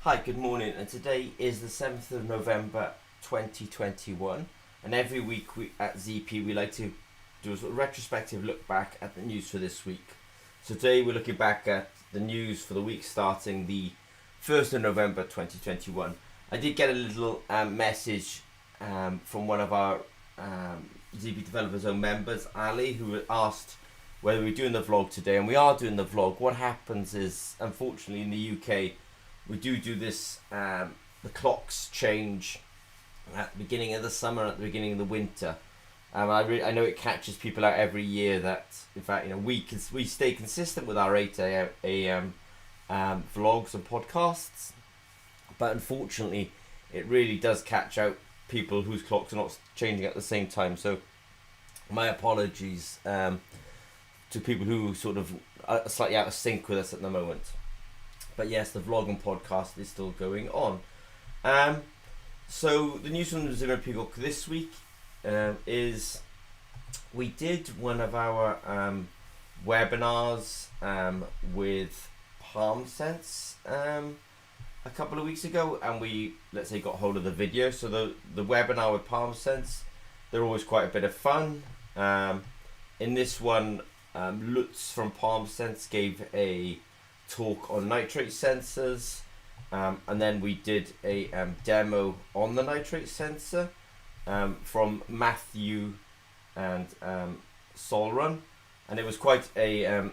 Hi, good morning, and today is the 7th of November 2021, and every week at ZP we like to do a sort of retrospective look back at the news for this week. So today we're looking back at the news for the week starting the 1st of November 2021. I did get a little message from one of our ZP Developers Zone members, Ali, who asked whether we're doing the vlog today, and we are doing the vlog. What happens is, unfortunately, in the UK, we do this, the clocks change at the beginning of the summer, at the beginning of the winter. I know it catches people out every year that, in fact, we stay consistent with our 8 a.m. Vlogs and podcasts, but unfortunately, it really does catch out people whose clocks are not changing at the same time. So, my apologies to people who sort of are slightly out of sync with us at the moment. But yes, the vlog and podcast is still going on. So the news from the Zimmer Peacock this week is we did one of our webinars with PalmSense a couple of weeks ago, and we, let's say, got hold of the video. So the webinar with PalmSense, they're always quite a bit of fun. In this one, Lutz from PalmSense gave a talk on nitrate sensors, and then we did a demo on the nitrate sensor from Matthew and Solrun, and it was quite a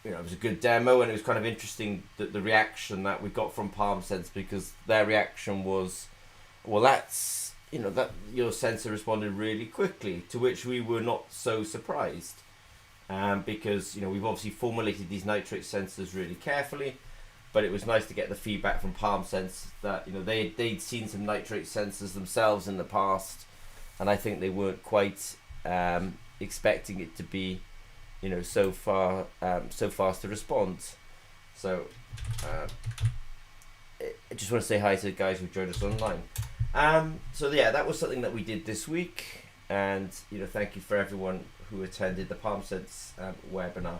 it was a good demo, and it was kind of interesting that the reaction that we got from PalmSense, because their reaction was, well, that's that your sensor responded really quickly, to which we were not so surprised. Because we've obviously formulated these nitrate sensors really carefully, but it was nice to get the feedback from PalmSense that they'd seen some nitrate sensors themselves in the past, and I think they weren't quite expecting it to be so fast to respond. So I just want to say hi to the guys who joined us online. So yeah, that was something that we did this week, and thank you for everyone who attended the PalmSense webinar.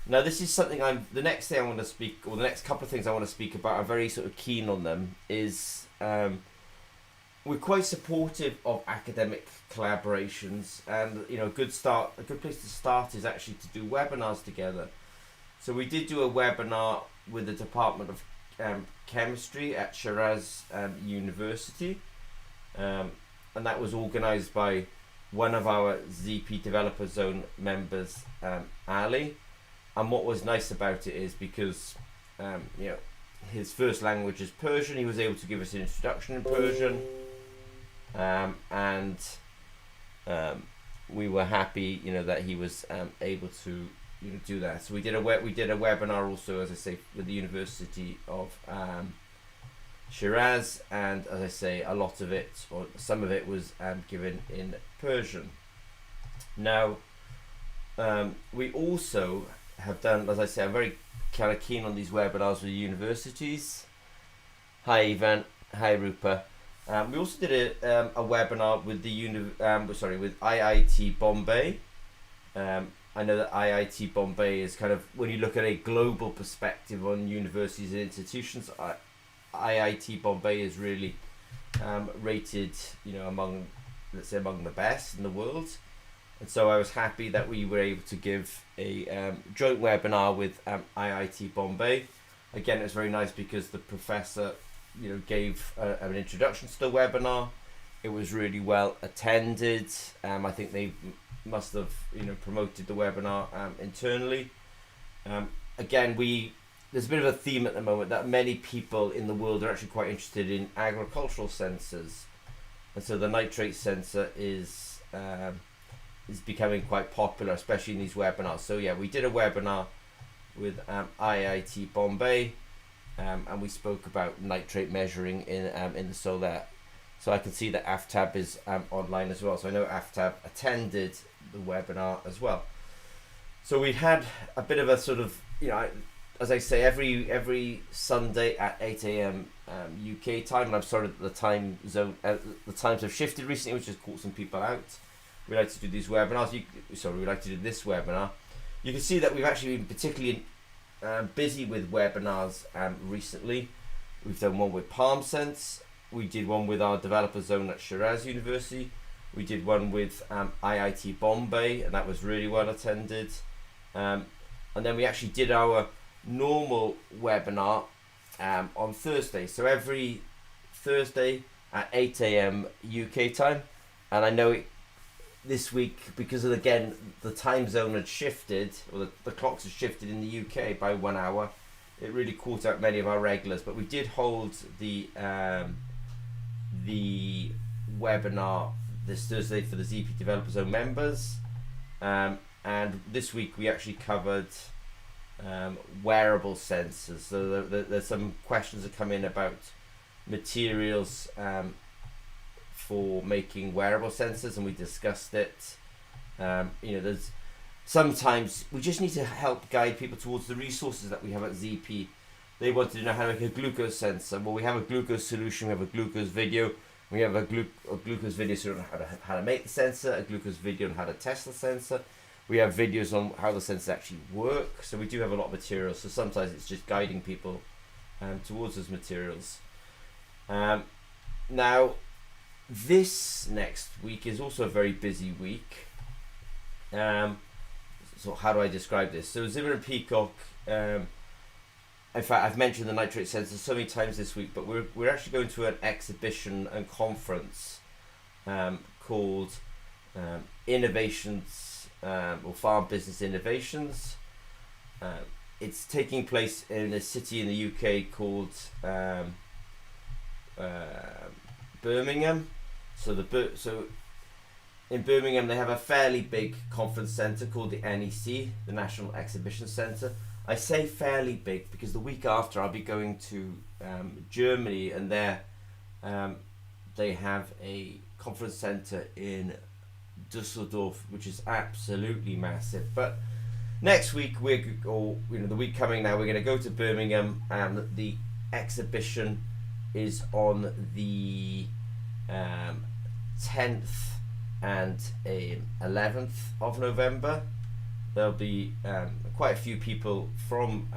Now, this is something the next thing I want to speak, or the next couple of things I want to speak about, I'm very sort of keen on them, is we're quite supportive of academic collaborations, and a good place to start is actually to do webinars together. So we did do a webinar with the Department of Chemistry at Shiraz University, and that was organised by one of our ZP Developer Zone members, Ali. And what was nice about it is, because his first language is Persian, he was able to give us an introduction in Persian, and we were happy that he was able to do that. So we did a webinar also, as I say, with the University of Shiraz, and as I say, a lot of it, or some of it, was given in Persian. Now, we also have done, as I say, I'm very kind of keen on these webinars with universities. Hi Ivan, hi Rupa. We also did a webinar with with IIT Bombay. I know that IIT Bombay is kind of, when you look at a global perspective on universities and institutions, IIT Bombay is really rated, among the best in the world. And so I was happy that we were able to give a joint webinar with IIT Bombay. Again, it was very nice because the professor, gave an introduction to the webinar. It was really well attended. I think they must have, promoted the webinar internally. Again, there's a bit of a theme at the moment that many people in the world are actually quite interested in agricultural sensors, and so the nitrate sensor is becoming quite popular, especially in these webinars. So yeah, we did a webinar with IIT Bombay, and we spoke about nitrate measuring in the solar. So I can see that Aftab is online as well. So I know Aftab attended the webinar as well. So we had a bit of a sort of, as I say, every Sunday at 8 a.m. UK time, and I'm sorry that the time zone, the times have shifted recently, which has caught some people out. We like to do these webinars. We like to do this webinar. You can see that we've actually been particularly busy with webinars recently. We've done one with PalmSense. We did one with our developer zone at Shiraz University. We did one with IIT Bombay, and that was really well attended. And then we actually did our normal webinar on Thursday. So every Thursday at 8 a.m. UK time. And I know this week, because of, again, the time zone had shifted, or the clocks had shifted in the UK by 1 hour, it really caught out many of our regulars. But we did hold the webinar this Thursday for the ZP Developer Zone members, and this week we actually covered wearable sensors. So there's some questions that come in about materials for making wearable sensors, and we discussed it. There's sometimes we just need to help guide people towards the resources that we have at ZP. They wanted to know how to make a glucose sensor. Well, we have a glucose solution, we have a glucose video, we have a glucose video so on how to make the sensor, a glucose video on how to test the sensor. We have videos on how the sensors actually work. So we do have a lot of materials. So sometimes it's just guiding people towards those materials. Now, this next week is also a very busy week. So how do I describe this? So Zimmer and Peacock, in fact, I've mentioned the nitrate sensor so many times this week, but we're actually going to an exhibition and conference called Innovations, or Farm Business Innovations. It's taking place in a city in the UK called Birmingham. So in Birmingham they have a fairly big conference centre called the NEC, the National Exhibition Centre. I say fairly big because the week after I'll be going to Germany, and there they have a conference centre in Düsseldorf, which is absolutely massive. But next week the week coming now, we're going to go to Birmingham, and the exhibition is on the 10th and 11th of November. There'll be quite a few people from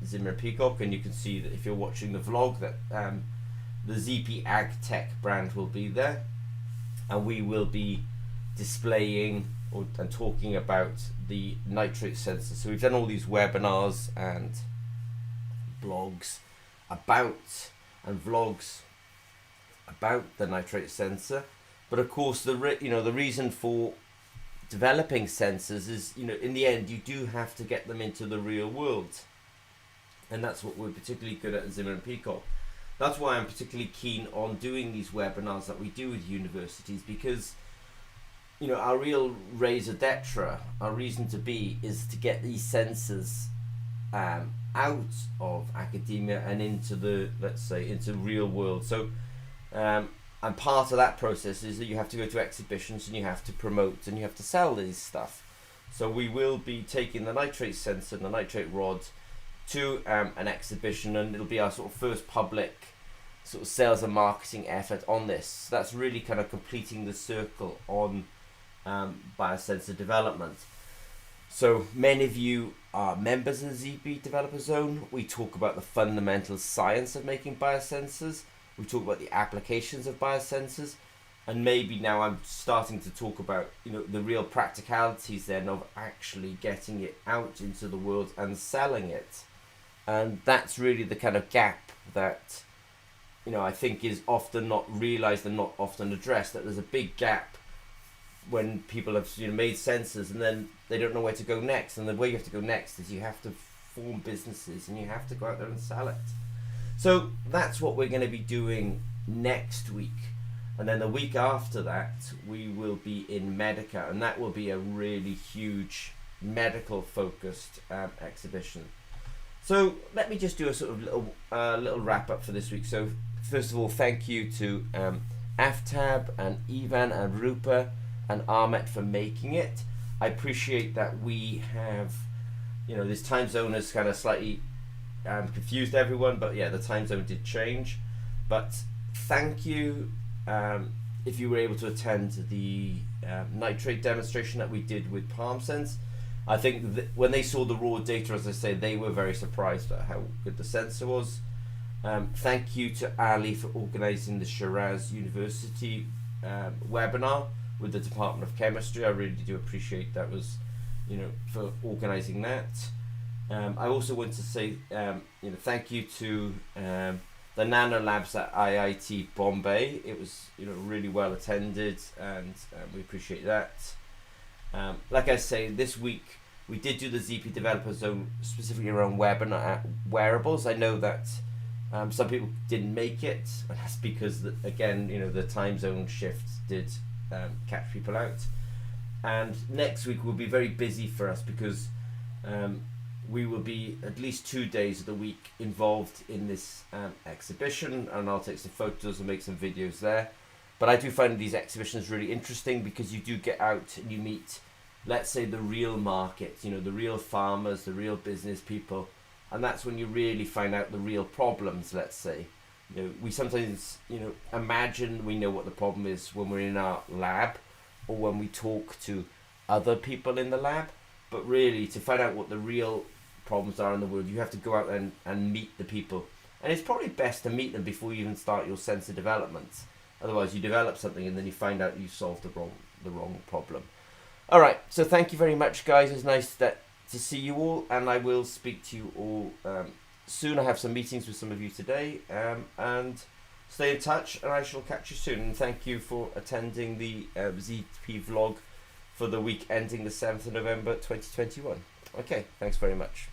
Zimmer Peacock, and you can see that if you're watching the vlog that the ZP AgTech brand will be there, and we will be displaying and talking about the nitrate sensor. So we've done all these webinars and blogs about and vlogs about the nitrate sensor, but of course the reason for developing sensors is, in the end you do have to get them into the real world, and that's what we're particularly good at Zimmer and Peacock. That's why I'm particularly keen on doing these webinars that we do with universities, because our real raison d'etre, our reason to be, is to get these sensors out of academia and into the, let's say, into real world. So and part of that process is that you have to go to exhibitions and you have to promote and you have to sell these stuff. So we will be taking the nitrate sensor and the nitrate rod to an exhibition, and it'll be our sort of first public sort of sales and marketing effort on this. So that's really kind of completing the circle on biosensor development. So many of you are members in the ZP Developer Zone. We talk about the fundamental science of making biosensors. We talk about the applications of biosensors, and maybe now I'm starting to talk about the real practicalities then of actually getting it out into the world and selling it. And that's really the kind of gap that I think is often not realized and not often addressed, that there's a big gap when people have made sensors and then they don't know where to go next. And the way you have to go next is you have to form businesses and you have to go out there and sell it. So that's what we're going to be doing next week. And then the week after that, we will be in Medica, and that will be a really huge medical focused exhibition. So let me just do a sort of little wrap up for this week. So first of all, thank you to Aftab and Ivan and Rupa and Ahmet for making it. I appreciate that we have, this time zone has kind of slightly confused everyone, but yeah, the time zone did change. But thank you if you were able to attend the nitrate demonstration that we did with PalmSense. I think when they saw the raw data, as I say, they were very surprised at how good the sensor was. Thank you to Ali for organising the Shiraz University webinar with the Department of Chemistry. I really do appreciate that, was, for organising that. I also want to say, thank you to the Nano Labs at IIT Bombay. It was, really well attended, and we appreciate that. Like I say, this week we did do the ZP Developer Zone specifically around wearables. I know that some people didn't make it, and that's because, again, the time zone shift did catch people out. And next week will be very busy for us because we will be at least 2 days of the week involved in this exhibition, and I'll take some photos and make some videos there. But I do find these exhibitions really interesting because you do get out and you meet, let's say, the real market, the real farmers, the real business people, and that's when you really find out the real problems, let's say. We sometimes, imagine we know what the problem is when we're in our lab or when we talk to other people in the lab, but really to find out what the real problems are in the world, you have to go out and meet the people. And it's probably best to meet them before you even start your sensor development. Otherwise you develop something and then you find out you solved the wrong problem. All right, so thank you very much, guys. It's nice to see you all, and I will speak to you all soon. I have some meetings with some of you today, and stay in touch, and I shall catch you soon. And thank you for attending the ZP vlog for the week ending the 7th of November 2021. Okay, thanks very much.